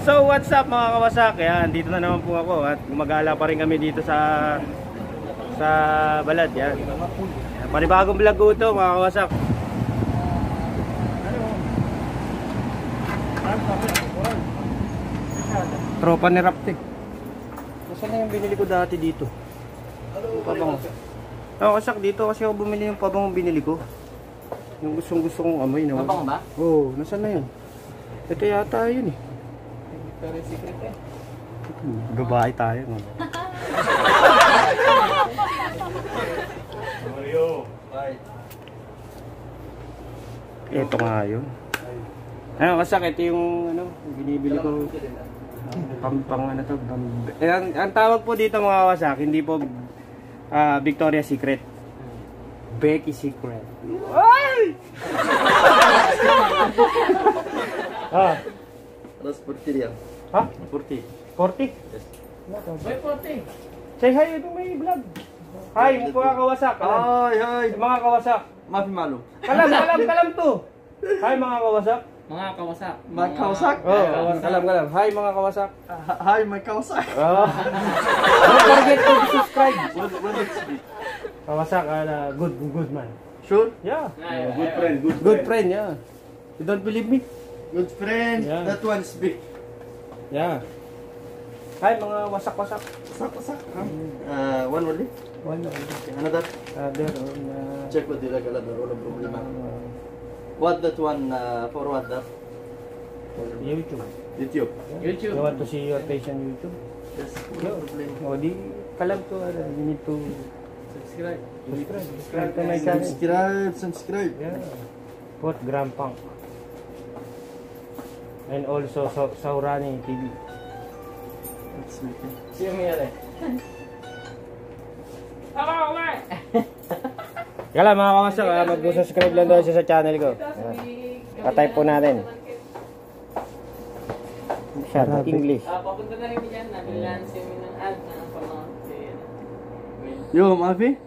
So what's up mga kawasak? Yan, dito na naman po ako at gumagala pa rin kami dito sa Balad. Yan. Panibagong vlog ko ito mga kawasak. Tropa ni Rapte. Nasaan na yung binili ko dati dito? Pabango. Kawasak dito kasi ako bumili yung pabangong binili ko. Yung gusto kong amoy. Pabango ba? Oo, nasaan na yun? Ito yata yun eh. Victoria's Secret eh. Gabahay tayo. Ito nga yun. Ayun, kasak, ito yung ano, binibili ko. Pang ano to. Ang tawag po dito mga kawasak, hindi po Victoria's Secret. Becky Secret. Ay! Alas 40 yan. Ha? 40. 40? Yes. Boy, 40. Say hi, ito may vlog. Hi, mga kawasak. Hi. Mga kawasak. Mafi malu. Kalam to. Hi mga kawasak. Mga kawasak. Mga kawasak? Oh, kalam. Hi mga kawasak. Hi, my kawasak. Don't forget to subscribe. What is it? Kawasak, good man. Sure? Yeah. Good friend. Good friend, yeah. You don't believe me? Good friend. Yeah. That one's big. Yeah. Hi mga wasak-wasak. Wasak. One only. One. Another. There. Check with the regular. Wala problema. What that one for what that? YouTube. YouTube. YouTube. You want to see your page on YouTube? Yes. No problem. O di, kalam to. You need to Subscribe. subscribe to my channel. Subscribe. Yeah. Put Gram Punk. And also Saurani TV. That's me. Sino mo yan eh? Hello, Omar! Kala mga kawasak, mag-subscribe lang daw siya sa channel ko. Patype po natin. Masyado English. Papunta na rin dyan. Nabilan simi ng ad na pamang. Yo, Mafi.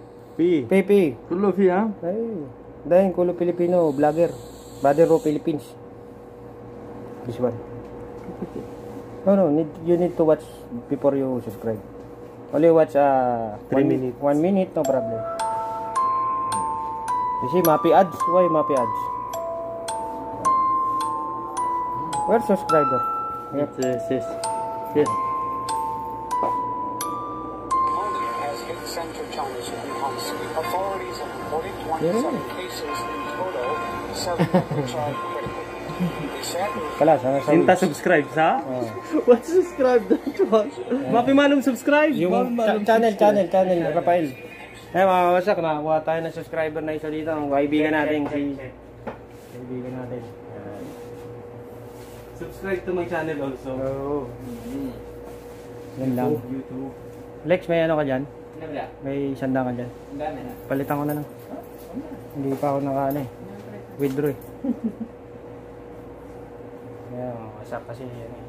Pepe. Kullo fi ha? Ay, dahil kulo Filipino, vlogger. Brother Ro Philippines. This one. No, you need to watch before you subscribe. Only watch 3 minutes. 1 minute, no problem. You see, Mapi ads. Why Mapi ads? Where's subscriber? Yes. Has hit central China's Wuhan city. Authorities have reported 27 cases in total, 7 of which are critical. They said Kala, sana sa Sinta subscribe sa? What subscribe that one? Mafi malum subscribe? yung channel, Rafael. Eh mga kawasak, nakakuha tayo ng subscriber na isa dito. Ang kaibigan natin, kaibigan natin. Subscribe to my channel also. Oo. Yan lang. YouTube. Lex, may ano ka dyan? Nabila. May sanda ka dyan? Ang dami na. Palitan ko na lang. Hindi pa ako nakaano eh. Withdraw eh. Yan, wasak kasi yan eh.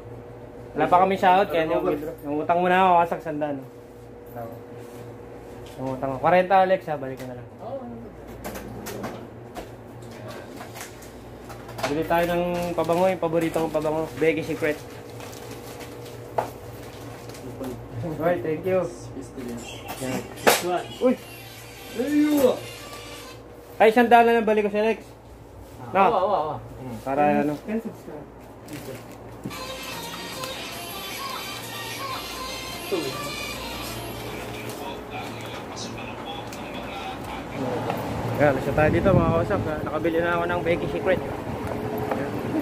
Wala pa kami sahod kaya yung withdraw. Nangutang muna ako, wasak sanda no. Nangutang ako. 40 Alex ha, balik ko na lang. Bili tayo ng pabango, yung paborito kong pabango. Becky Secret. Alright, thank you. Yan. Uy! Ay, sandaan na lang balik ko si Alex. No? Oo. Para ano. Yan, nasa tayo dito mga kausap. Nakabili na ako ng Becky Secret.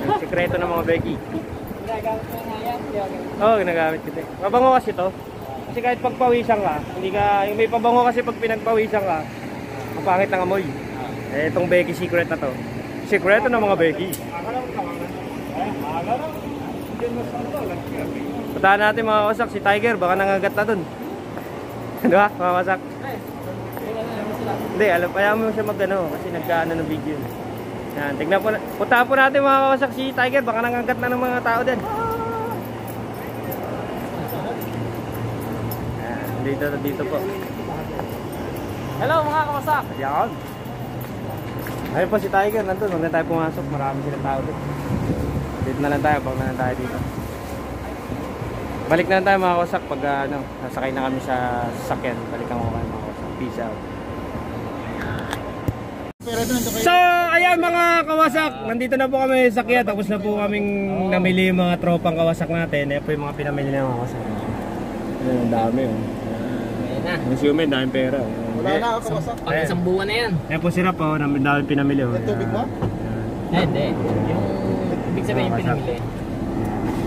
Yung sikreto ng mga Becky. Ginagamit mo nga yan. Oo, ginagamit ko ito. Pabango kasi to. Kasi kahit pagpawisan ka, hindi ka, yung may pabango kasi pag pinagpawisan ka, mapangit ng amoy. Eh, itong Becky Secret na to. Sikreto ng mga Becky. Puntahan natin mga kawasak, si Tiger, baka nangagat na dun. Di ba, mga kawasak? Hindi, alam, kaya mo siya mag-ano, kasi nagkaano ng video. Yan, tignan po, puntahan po natin mga kawasak si Tiger, baka nangagat na ng mga tao din. Yan, dito po. Hello mga kawasak. Yan. Ayun po si Tiger, nandun, huwag na tayo pumasok, marami silang tao doon. Dito na lang tayo, baka na lang tayo dito. Balik na tayo mga kawasak pag nasakay na kami sa sasakyan. Balikan ko kayo mga kawasak. Peace out. So, ayan mga kawasak, nandito na po kami sa sakya. Tapos na po kaming namili yung mga tropang kawasak natin. Ayan po yung mga pinamili na mga kawasak. Ayan, ang dami oh. Ayan na. Consume, daming pera. Wala na ako kawasak. Pag isang buwan na yan. Ayan po sirap oh, daming pinamili oh. May tubig mo? Hindi. Yung ibig sabihin yung pinamili.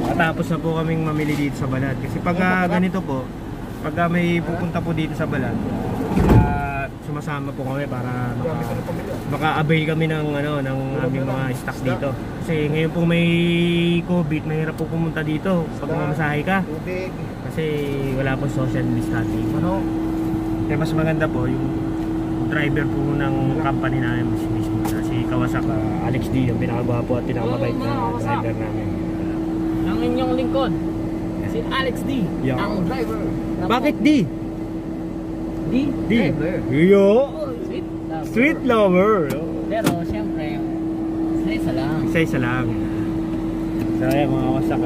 Matapos na po kaming mamili dito sa Balad. Kasi pag ganito po, pag may pupunta po dito sa Balad, sumasama po kami para maka-avail kami ng ng aming mga stock dito. Kasi ngayon po may COVID, mahirap po pumunta dito pag mamasahe ka. Kasi wala po social distancing. Kaya mas maganda po yung driver po ng company namin mismo. Si Kawasaki, Alex D, yung pinakagwapo at pinakamabait na driver namin. Ang inyong lingkod, si Alex D, Yeah. ang driver. Bakit D? D? Driver. Yo! Sweet lover. Street lover! Pero siyempre, isa lang. Isa-isa lang. So ayan mga kawasak,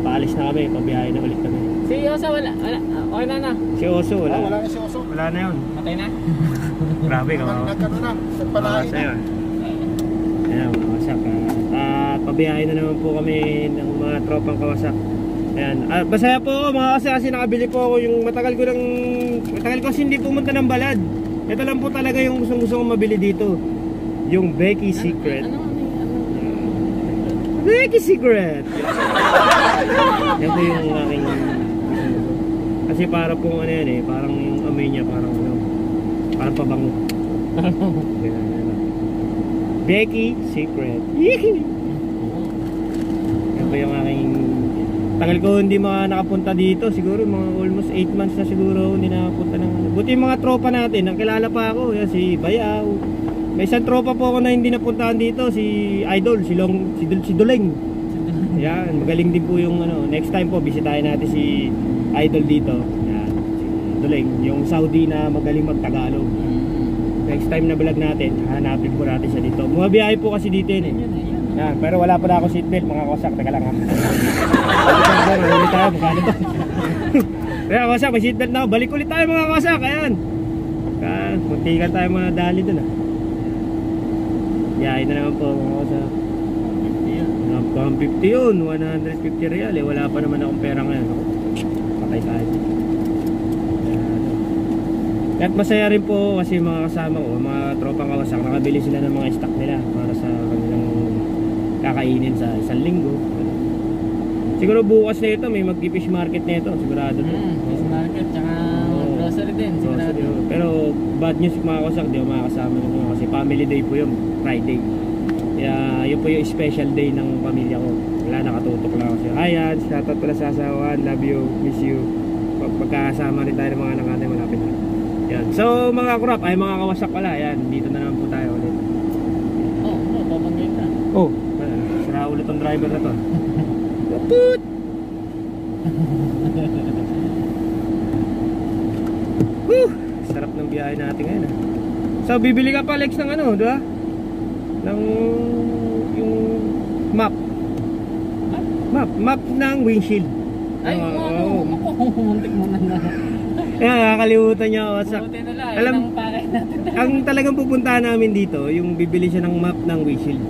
paalis na kami, pabiyahe na ulit kami. Si Yosa wala. Okay na na. Si Oso wala. Wala na si Oso. Wala na yun. Matay na. Grabe ka. Nagkano na. Nagpalahin na. Ayan mga kawasak. At pabiyahe na naman po kami ng mga tropang kawasak. Ayan. Masaya po ako mga kawasak kasi nakabili po ako yung matagal ko kasi hindi pumunta ng Balad. Ito lang po talaga yung gusto kong mabili dito. Yung Becky Secret. Becky Secret! Yan po yung aking kasi para pong yan parang yung amoy niya parang parang pabango. Becky Secret. Yan po yung aking tagal ko hindi nakapunta dito. Siguro mga almost 8 months na siguro hindi nakapunta ng buti yung mga tropa natin, ang kilala pa ako. Yan, si Bayaw. May isang tropa po ako na hindi napuntahan dito, si Idol, si Duleng. Yan, magaling din po yung next time po bisitahin natin si Idol dito. Yan, si Duleng, yung Saudi na magaling mag-Tagalog. Next time na vlog natin, hanapin po natin siya dito. Bumabiyahe po kasi dito yun. Yan, pero wala pa na ako seatbelt mga kawasak, teka lang ha. Balik tayo, magkano to? Kaya kawasak, may seatbelt na ako. Balik ulit tayo mga kawasak, ayan. Muntikan tayo mga dali dun ha. Biyahe na naman po mga kawasak. 150 yun, 150 real eh. Wala pa naman akong pera ngayon. Patay tayo. At masaya rin po kasi mga kasama ko, mga tropang kawasak, nakabili sila ng mga stock nila para sa kanilang kakainin sa isang linggo. Siguro bukas na ito, may mag-fish market na ito, sigurado to. Fish market, tsaka grocery din, sigurado. Pero bad news mga kawasak, di ako makakasama nyo kasi family day po yun, Friday. Kaya yun po yung special day ng pamilya ko. Wala, nakatutok lang ako siya. Hi Ad, shoutout pala sa asawa, love you, miss you. Pagkakasama rin tayo ng mga nakatay, malapit na. Yan. So mga kurap, ay mga kawasak pala. Yan, dito na naman po tayo ulit. Papanggay ka. Sira ulit ang driver na to. Kaput! Sarap ng biyahe natin ngayon ha. So bibili ka pa Lex ng di ba? Ng yung map ng windshield. Ay, muntik mo na. Nakakalimutan niya ako. Alam, ang talagang pupuntahan namin dito, yung bibili siya ng map ng windshield.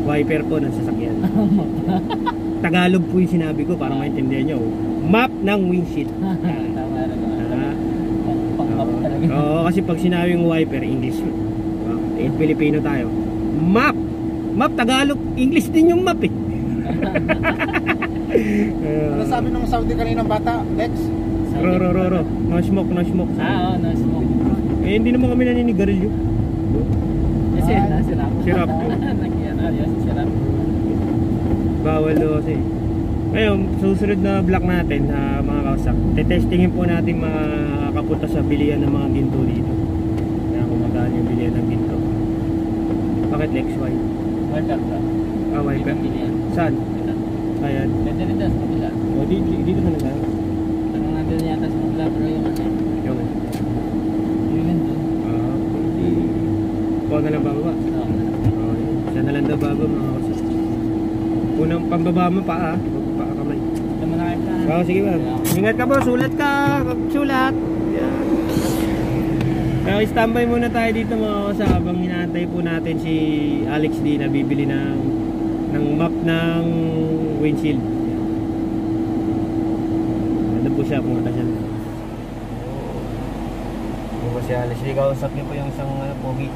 Wiper po ng sasakyan. Tagalog po yung sinabi ko para maintindihan nyo. Map ng windshield. Tama rin. Pang-map talaga. Oo, kasi pag sinabi yung wiper, English. Pilipino tayo. Map! Map, Tagalog. English din yung map eh. Ano sabi ng Saudi kaninang bata, Lex? Ro. No smoke. No smoke. Eh, hindi naman kami naninigarilyo. Sirap. Sirap. Sirap. Bawal daw kasi. Ngayon, susunod na vlog natin mga kawasak. Tetestingin po natin makapunta sa bilihan ng mga ginto dito. Kaya kung magkano yung bilihan ng ginto. Bakit Lex? Why? Wiper ka. Wiper? Saan? Ayan. Pwede rin dyan, sa kabila. O, dito na lang. Ano nandun yata sa kabila, pero yung Yung yun doon. Pwede. Kuha na lang bababa. Siya na lang daw bababa mga kawasak. Unang pambaba mo pa huwag pa kamay. Ito mo na kayo Oo, sige ma'am. Ingat ka po, sulat ka. Sulat. Yan. Kaya standby muna tayo dito mga kawasa habang hinahantay po natin si Alex D na bibili ng map ng windshield. Ano po siya, pumunta siya. Ano po si Alex D, kausap niyo po yung isang pogi.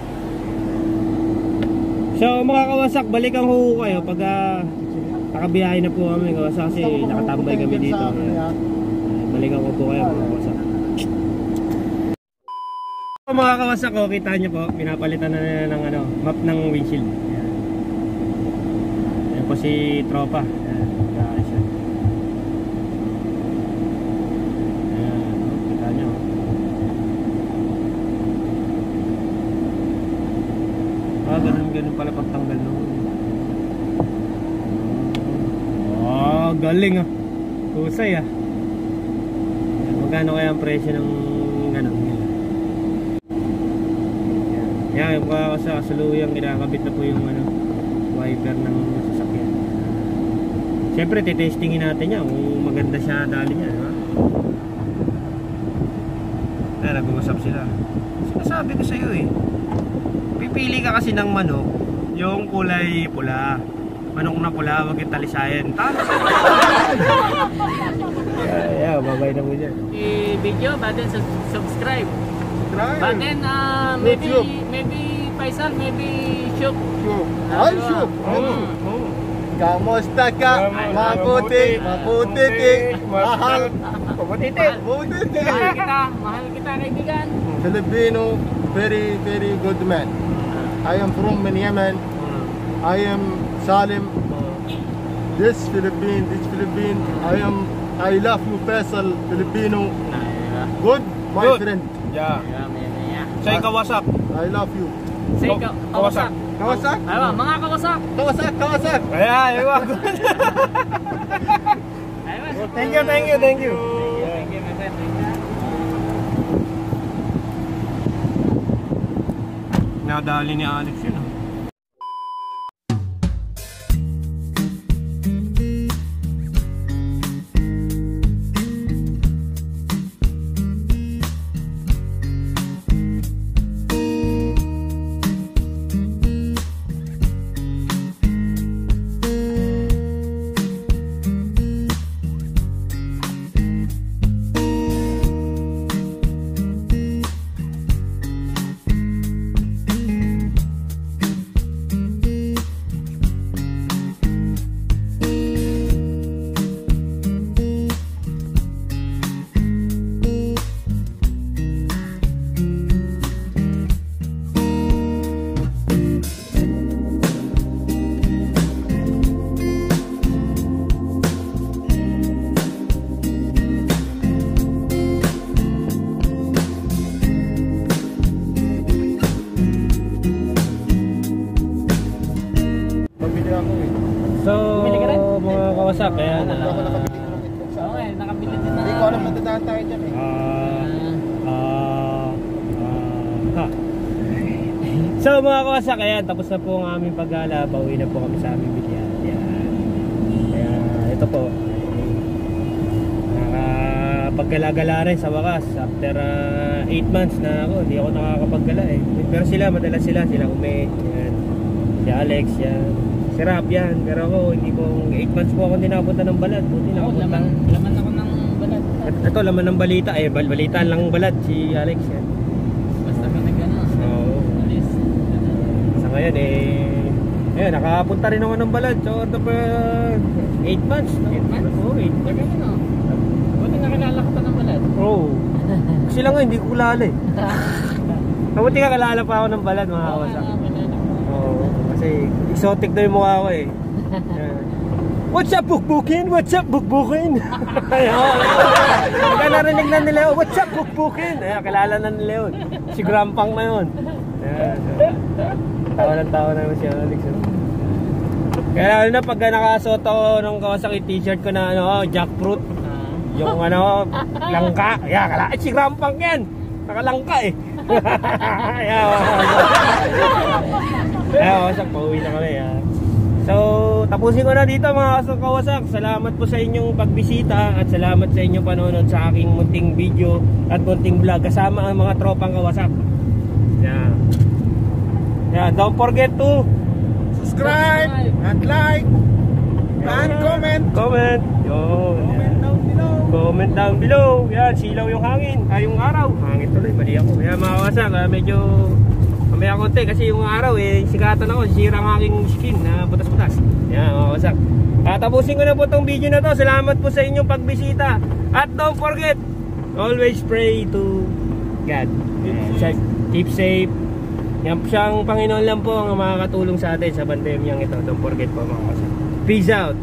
So mga kawasak, balikan ko kayo pag nakabiyahe na po kami kawasak kasi nakatambay kami dito. Balikan ko po kayo mga kawasak. Mga kawasak ko, kita nyo po, pinapalitan na nila ng map ng windshield. Ayan po si Tropa. Ayan, kita nyo. Ganun pala pagtanggal nung. Galing ah. Kusay ah. Magkano kaya ang presyo ng ganun? Yan, yung sa kasaluyang kinakabit na po yung wiper ng sasakyan. Siyempre, titestingin natin yan kung maganda siya dali niya, di ba? Ayan, nag-uusap sila. Sinasabi ko sa'yo eh, pipili ka kasi ng manok yung kulay pula. Manok na pula, wag yung talisayan. Tama. Yeah, babay na po dyan. I-video, but then subscribe. But then maybe Faisal, maybe Shuk. Ay, Shuk. Kamusta ka? Maputi. Mahal. Mahal kita kaibigan. Filipino, very good man. I am from Yemen. I am Salim. This Philippine. I love you, Faisal, Filipino. Good, my friend. Yeah. Say kawasak. I love you. Say kawasak. Kawasak? Aywa, mga kawasak. Kawasak. Ayan, aywa. Thank you. Thank you, my friend. Nadali ni Alex yun. So, mga kawasak, kaya Okay, nakabili din na. Hindi ko alam matandaan tayo dyan eh. So mga kawasak, ayan, tapos na po ang aming paggala. Pauwi na po kami sa aming bilihan. Kaya ito po, nakapaggalagala rin sa wakas. After 8 months na ako, hindi ako nakakapaggala eh. Pero sila, madalas sila Ume, yan. Si Alex, yan. Si Rap yan, pero ako hindi ko 8 months po ako dinapunta ng balad. Buti nakapunta. Laman ako ng balad. Ito laman ng balita balita lang balad si Alex yan. Basta ka nag-ano. Oo. Sa ngayon nakapunta rin ako ng balad. So ito pa 8 months. 8 months? Oo, 8 months. Ano? Buti nakilala ko pa ng balad. Oo. Kasi lang hindi ko kilala eh. Mabuti ka kilala pa ako ng balad mga kawasak. Oo. Kasi exotic na yung mukha ko eh. What's up, bukbukin? What's up, bukbukin? Kaya narinig na nila, what's up, bukbukin? Kilala na nila yun. Si Grampang na yun. Tawa na si Alex. Kaya lalo na pag nakasuot ako ng Kawasaki t-shirt ko na jackfruit. Yung langka. Si Grampang yan. Nakalangka eh. Kaya Kawasaki, pauwi na kami. So, tapusin ko na dito mga kawasak. Salamat po sa inyong pagbisita at salamat sa inyong panonood sa aking munting video at munting vlog kasama ang mga tropang kawasak. Yeah. Yeah, don't forget to Subscribe and like and comment. Comment. Comment down below. Yan, silaw yung hangin. Yung araw. Hangin tuloy, mali ako. Yan mga kawasak, medyo mamaya konti kasi yung araw sikatan ako, sisira ang aking skin na butas-butas. Yan mga kawasak. Tapusin ko na po tong video na to. Salamat po sa inyong pagbisita. At don't forget, always pray to God. Keep safe. Yan siyang Panginoon lang po ang makakatulong sa atin sa pandemyang ito. Don't forget po mga kawasak. Peace out.